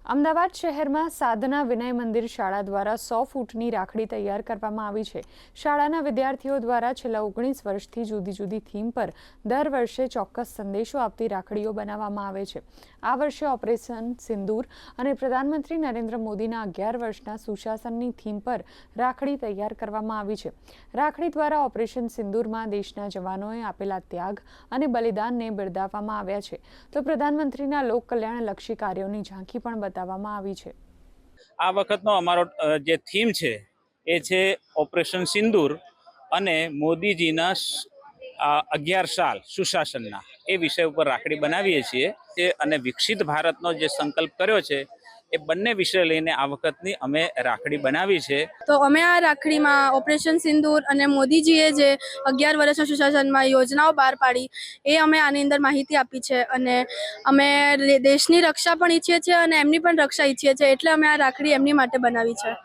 અમદાવાદ શહેરમાં સાધના વિનય મંદિર શાળા દ્વારા 100 ફૂટની રાખડી તૈયાર કરવામાં આવી છે। શાળાના વિદ્યાર્થીઓ દ્વારા છેલ્લા 19 વર્ષથી જુદી જુદી થીમ પર દર વર્ષે ચોક્કસ સંદેશો આપતી રાખડીઓ બનાવવામાં આવે છે। આ વર્ષે ઓપરેશન સિંદૂર અને પ્રધાનમંત્રી નરેન્દ્ર મોદીના 11 વર્ષના સુશાસનની થીમ પર રાખડી તૈયાર કરવામાં આવી છે। રાખડી દ્વારા ઓપરેશન સિંદૂરમાં દેશના જવાનોએ આપેલા ત્યાગ અને બલિદાનને બિરદાવવામાં આવ્યા છે, તો પ્રધાનમંત્રીના લોક કલ્યાણલક્ષી કાર્યોની ઝાંખી પણ બતાવવામાં આવી છે। આ વખતનો અમારો જે થીમ છે એ છે ઓપરેશન સિંદૂર અને મોદીજીના 11 સાલ સુશાસનના એ વિષય ઉપર રાખડી બનાવીએ છીએ અને વિકસિત ભારતનો જે સંકલ્પ કર્યો છે એ બંને વિષય લઈને આ વખતની અમે રાખડી બનાવી છે। તો અમે આ રાખડીમાં ઓપરેશન સિંદૂર અને મોદીજીએ જે 11 વર્ષના સુશાસનમાં યોજનાઓ બહાર પાડી એ અમે આની અંદર માહિતી આપી છે અને અમે દેશની રક્ષા પણ ઈચ્છીએ છીએ અને એમની પણ રક્ષા ઈચ્છીએ છીએ, એટલે અમે આ રાખડી એમની માટે બનાવી છે।